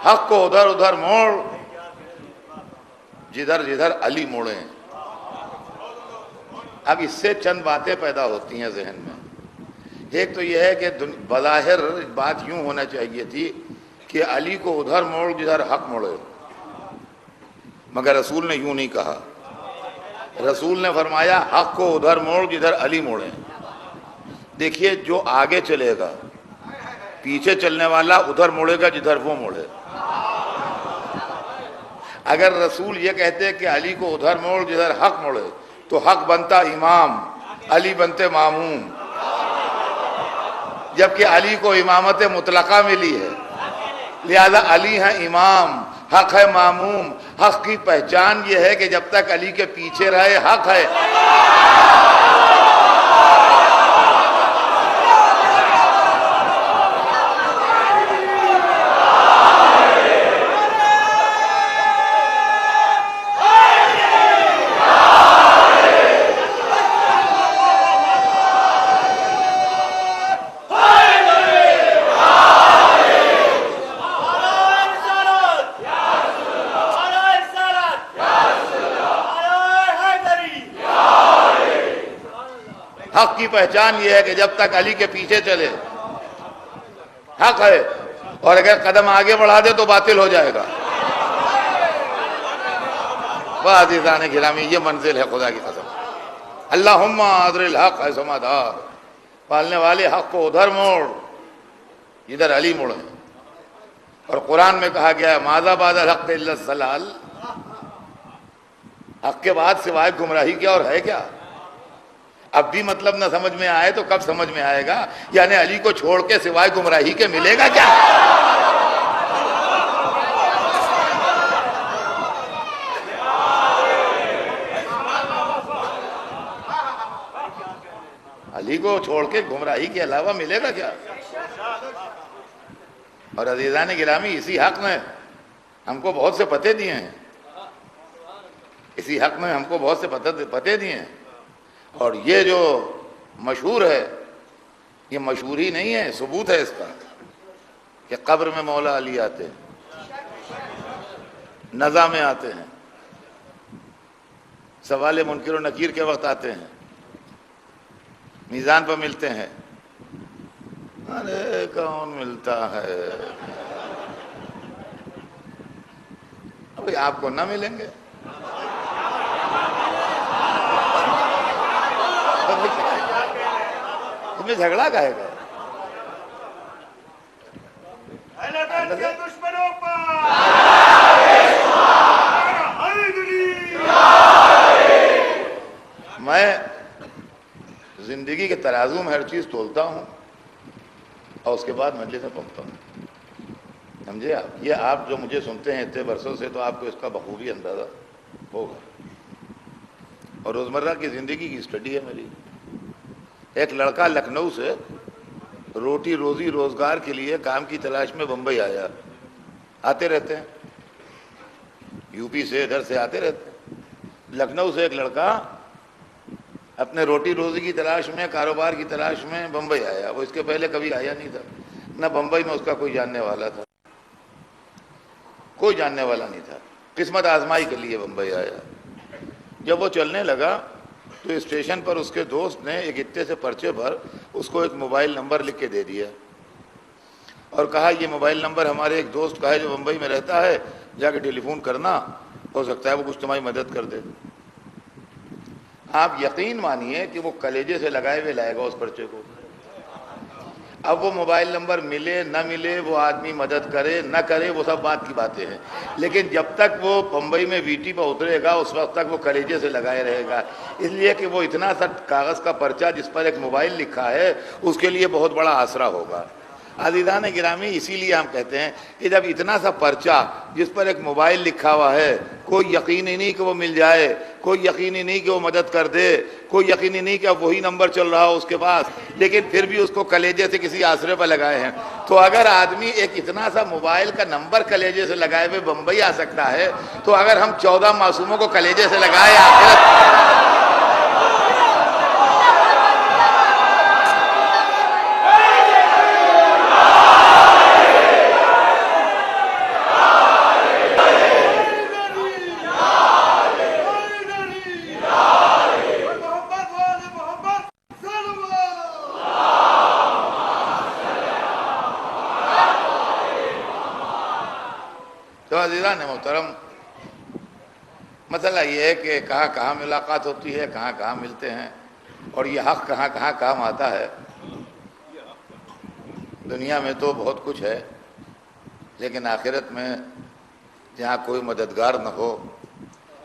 حق کو ادھر ادھر موڑ جدھر جدھر علی موڑیں. اب اس سے چند باتیں پیدا ہوتی ہیں ذہن میں. ایک تو یہ ہے کہ بظاہر بات یوں ہونا چاہیے تھی کہ علی کو ادھر موڑ جدھر حق موڑے، مگر رسول نے یوں نہیں کہا. رسول نے فرمایا حق کو ادھر موڑ جدھر علی موڑے. دیکھیے جو آگے چلے گا، پیچھے چلنے والا ادھر موڑے گا جدھر وہ موڑے. اگر رسول یہ کہتے کہ علی کو ادھر موڑ جدھر حق موڑے تو حق بنتا امام، علی بنتے معموم. جبکہ علی کو امامت مطلقہ ملی ہے، لہذا علی ہے امام، حق ہے معموم. حق کی پہچان یہ ہے کہ جب تک علی کے پیچھے رہے حق ہے. حق کی پہچان یہ ہے کہ جب تک علی کے پیچھے چلے حق ہے، اور اگر قدم آگے بڑھا دے تو باطل ہو جائے گا. عزیزان گرامی یہ منزل ہے خدا کی قسم. اللہم ادر الحق حیثما دار، پالنے والے حق کو ادھر موڑ جدھر علی موڑے. اور قرآن میں کہا گیا ہے ماذا بعد الحق الا الضلال، حق کے بعد سوائے گمراہی کیا اور ہے کیا. اب بھی مطلب نہ سمجھ میں آئے تو کب سمجھ میں آئے گا؟ یعنی علی کو چھوڑ کے سوائے گمراہی کے ملے گا کیا؟ علی کو چھوڑ کے گمراہی کے علاوہ ملے گا کیا؟ اور عزیزان گرامی اسی حق میں ہم کو بہت سے پتے دیے ہیں، اسی حق میں ہم کو بہت سے پتے دیے ہیں. اور یہ جو مشہور ہے یہ مشہوری نہیں ہے، ثبوت ہے اس کا کہ قبر میں مولا علی آتے ہیں، نزا میں آتے ہیں، سوال منکر و نکیر کے وقت آتے ہیں، میزان پر ملتے ہیں. ارے کون ملتا ہے؟ ابھی آپ کو نہ ملیں گے. تمہیں جھگڑا کہے گا؟ میں زندگی کے ترازو میں ہر چیز تولتا ہوں اور اس کے بعد مجلس میں پہنچتا ہوں. سمجھے آپ؟ یہ آپ جو مجھے سنتے ہیں اتنے برسوں سے تو آپ کو اس کا بخوبی اندازہ ہوگا. اور روزمرہ کی زندگی کی اسٹڈی ہے میری. ایک لڑکا لکھنؤ سے روٹی روزی روزگار کے لیے کام کی تلاش میں بمبئی آیا. آتے رہتے ہیں یو پی سے ادھر سے آتے رہتے ہیں. لکھنؤ سے ایک لڑکا اپنے روٹی روزی کی تلاش میں، کاروبار کی تلاش میں بمبئی آیا. وہ اس کے پہلے کبھی آیا نہیں تھا، نہ بمبئی میں اس کا کوئی جاننے والا تھا، کوئی جاننے والا نہیں تھا. قسمت آزمائی کے لیے بمبئی آیا. جب وہ چلنے لگا تو اسٹیشن پر اس کے دوست نے ایک اتے سے پرچے پر اس کو ایک موبائل نمبر لکھ کے دے دیا اور کہا یہ موبائل نمبر ہمارے ایک دوست کا ہے جو بمبئی میں رہتا ہے، جا کے ٹیلی فون کرنا، ہو سکتا ہے وہ کچھ تمہاری مدد کر دے. آپ یقین مانیے کہ وہ کلیجے سے لگائے ہوئے لائے گا اس پرچے کو. اب وہ موبائل نمبر ملے نہ ملے، وہ آدمی مدد کرے نہ کرے، وہ سب بات کی باتیں ہیں، لیکن جب تک وہ بمبئی میں وی ٹی پر اترے گا اس وقت تک وہ کلیجے سے لگائے رہے گا. اس لیے کہ وہ اتنا سا کاغذ کا پرچہ جس پر ایک موبائل لکھا ہے اس کے لیے بہت بڑا آسرا ہوگا. عزیزان گرامی اسی لیے ہم کہتے ہیں کہ جب اتنا سا پرچہ جس پر ایک موبائل لکھا ہوا ہے، کوئی یقینی نہیں کہ وہ مل جائے، کوئی یقینی نہیں کہ وہ مدد کر دے، کوئی یقینی نہیں کہ اب وہی نمبر چل رہا ہو اس کے پاس، لیکن پھر بھی اس کو کلیجے سے کسی آسرے پر لگائے ہیں. تو اگر آدمی ایک اتنا سا موبائل کا نمبر کلیجے سے لگائے ہوئے بمبئی آ سکتا ہے تو اگر ہم 14 معصوموں کو کلیجے سے لگائے آخرت تو عزیزان محترم، مسئلہ یہ ہے کہ کہاں کہاں ملاقات ہوتی ہے، کہاں کہاں ملتے ہیں، اور یہ حق کہاں کہاں کام آتا ہے۔ دنیا میں تو بہت کچھ ہے، لیکن آخرت میں جہاں کوئی مددگار نہ ہو،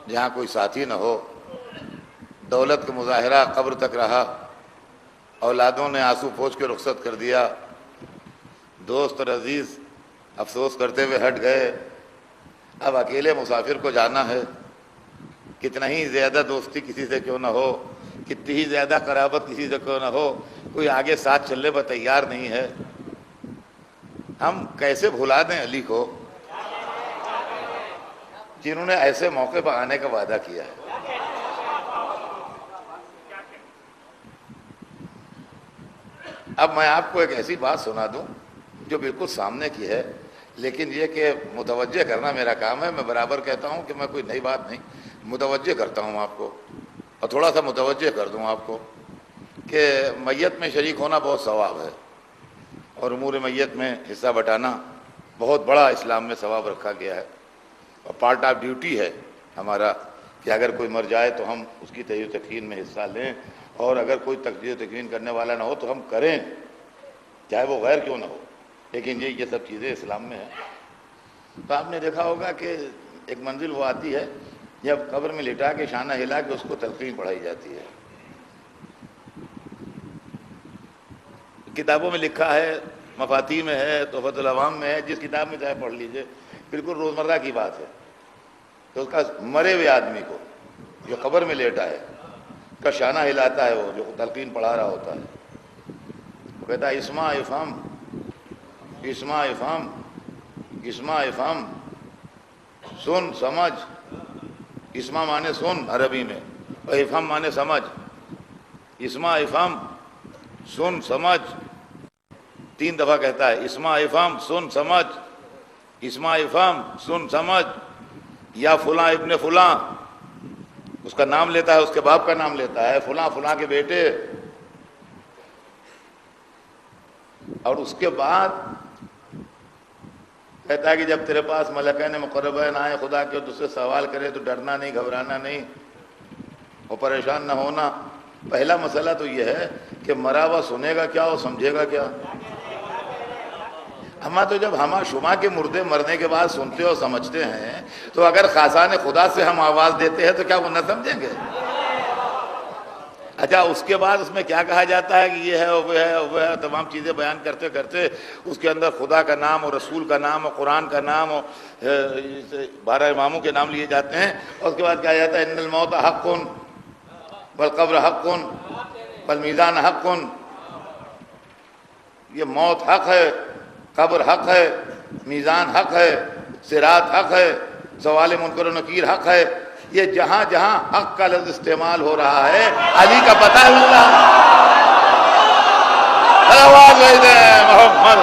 جہاں کوئی ساتھی نہ ہو، دولت کا مظاہرہ قبر تک رہا، اولادوں نے آنسو پوچھ کے رخصت کر دیا، دوست اور عزیز افسوس کرتے ہوئے ہٹ گئے، اب اکیلے مسافر کو جانا ہے۔ کتنا ہی زیادہ دوستی کسی سے کیوں نہ ہو، کتنی ہی زیادہ قرابت کسی سے کیوں نہ ہو، کوئی آگے ساتھ چلنے پر تیار نہیں ہے۔ ہم کیسے بھلا دیں علی کو جنہوں نے ایسے موقع پر آنے کا وعدہ کیا ہے۔ اب میں آپ کو ایک ایسی بات سنا دوں جو بالکل سامنے کی ہے، لیکن یہ کہ متوجہ کرنا میرا کام ہے۔ میں برابر کہتا ہوں کہ میں کوئی نئی بات نہیں، متوجہ کرتا ہوں آپ کو، اور تھوڑا سا متوجہ کر دوں آپ کو کہ میت میں شریک ہونا بہت ثواب ہے، اور امور میت میں حصہ بٹانا بہت بڑا اسلام میں ثواب رکھا گیا ہے، اور پارٹ آف ڈیوٹی ہے ہمارا کہ اگر کوئی مر جائے تو ہم اس کی تہیہ و تکفین میں حصہ لیں، اور اگر کوئی تجزیہ و تکفین کرنے والا نہ ہو تو ہم کریں، چاہے وہ غیر کیوں نہ ہو، لیکن یہ سب چیزیں اسلام میں ہیں۔ تو آپ نے دیکھا ہوگا کہ ایک منزل وہ آتی ہے جب قبر میں لٹا کے شانہ ہلا کے اس کو تلقین پڑھائی جاتی ہے۔ کتابوں میں لکھا ہے، مفاتیح میں ہے، تحفۃ العوام میں ہے، جس کتاب میں چاہے پڑھ لیجئے، بالکل روزمرہ کی بات ہے۔ تو اس کا مرے ہوئے آدمی کو جو قبر میں لیٹا ہے کا شانہ ہلاتا ہے، وہ جو تلقین پڑھا رہا ہوتا ہے، وہ کہتا ہے اسمع افہم اسمع افہم اسمع افہم، سن سمجھ۔ اسمع مانے سن عربی میں، اور افہم مانے سمجھ۔ اسمع افہم سن سمجھ، 3 دفعہ کہتا ہے، اسمع افہم سن سمجھ، اسمع افہم سن سمجھ۔ یا فلاں ابن فلاں، اس کا نام لیتا ہے، اس کے باپ کا نام لیتا ہے، فلاں فلاں کے بیٹے۔ اور اس کے بعد کہتا ہے کہ جب تیرے پاس ملکین مقربین آئے خدا کے، تو اس سے سوال کرے تو ڈرنا نہیں، گھبرانا نہیں، اور پریشان نہ ہونا۔ پہلا مسئلہ تو یہ ہے کہ مرا ہوا سنے گا کیا اور سمجھے گا کیا؟ ہما تو جب ہما شما کے مردے مرنے کے بعد سنتے اور سمجھتے ہیں، تو اگر خاصان خدا سے ہم آواز دیتے ہیں تو کیا وہ نہ سمجھیں گے؟ اچھا، اس کے بعد اس میں کیا کہا جاتا ہے کہ یہ ہے وہ ہے وہ ہے، تمام چیزیں بیان کرتے کرتے اس کے اندر خدا کا نام اور رسول کا نام اور قرآن کا نام اور 12 اماموں کے نام لیے جاتے ہیں، اور اس کے بعد کہا جاتا ہے ان الموت حق والقبر حق والمیزان حق۔ یہ موت حق ہے، قبر حق ہے، میزان حق ہے، صراط حق ہے، سوال منکر و نکیر حق ہے۔ یہ جہاں جہاں حق کا لفظ استعمال ہو رہا ہے، علی کا پتہ ہے اللہ۔ آواز محمد۔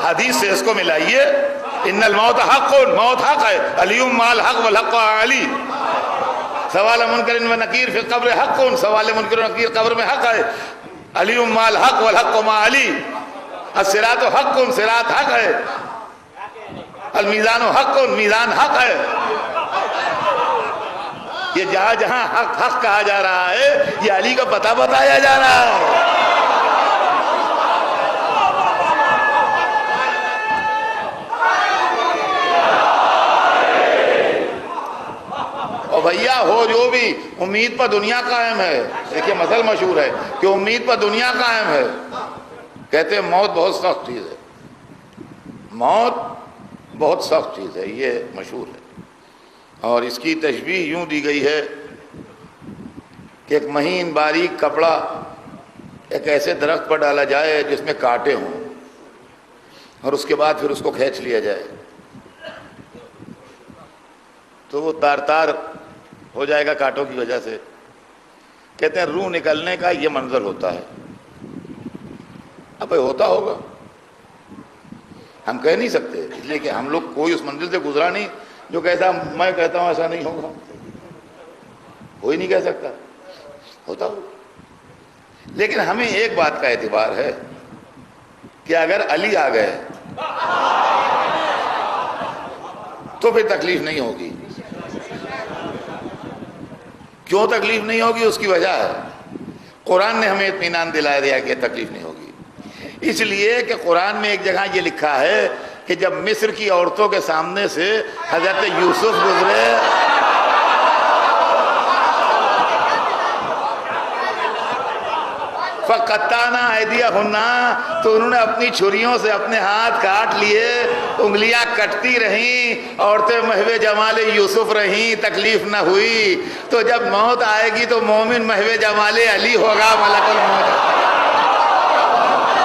حدیث سے اس کو ملائیے، ان الموت حق، موت حق ہے، علی مال حق والحق علی۔ سوال منکر و نکیر فی القبر حق، سوال منکر و نکیر قبر میں حق ہے، علی مال حق والحق مع علی۔ الصراط حق، صراط حق ہے، المیزان حق، میزان حق ہے۔ یہ جہاں جہاں حق حق کہا جا رہا ہے، یہ علی کا پتہ بتایا جا رہا ہے۔ اور بھیا ہو جو بھی، امید پر دنیا قائم ہے۔ دیکھیے مثل مشہور ہے کہ امید پر دنیا قائم ہے۔ کہتے ہیں موت بہت سخت چیز ہے، موت بہت سخت چیز ہے، یہ مشہور ہے۔ اور اس کی تشبیہ یوں دی گئی ہے کہ ایک مہین باریک کپڑا ایک ایسے درخت پر ڈالا جائے جس میں کانٹے ہوں، اور اس کے بعد پھر اس کو کھینچ لیا جائے تو وہ تار تار ہو جائے گا کانٹوں کی وجہ سے۔ کہتے ہیں روح نکلنے کا یہ منظر ہوتا ہے۔ اب ہوتا ہوگا، ہم کہہ نہیں سکتے، اس لیے کہ ہم لوگ کوئی اس منزل سے گزرا نہیں جو کہتا میں کہتا ہوں ایسا نہیں ہوگا، کوئی نہیں کہہ سکتا، ہوتا ہوگا۔ لیکن ہمیں ایک بات کا اعتبار ہے کہ اگر علی آ گئے تو پھر تکلیف نہیں ہوگی. کیوں تکلیف نہیں ہوگی؟ اس کی وجہ ہے قرآن نے ہمیں اطمینان دلا دیا کہ تکلیف نہیں ہوگی. اس لیے کہ قرآن میں ایک جگہ یہ لکھا ہے کہ جب مصر کی عورتوں کے سامنے سے حضرت یوسف گزرے فَقَطَّعْنَا أَيْدِيَهُنَّ، تو انہوں نے اپنی چھریوں سے اپنے ہاتھ کاٹ لیے، انگلیاں کٹتی رہیں، عورتیں محو جمال یوسف رہیں، تکلیف نہ ہوئی. تو جب موت آئے گی تو مومن محو جمال علی ہوگا. ملک الموت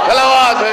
صلوات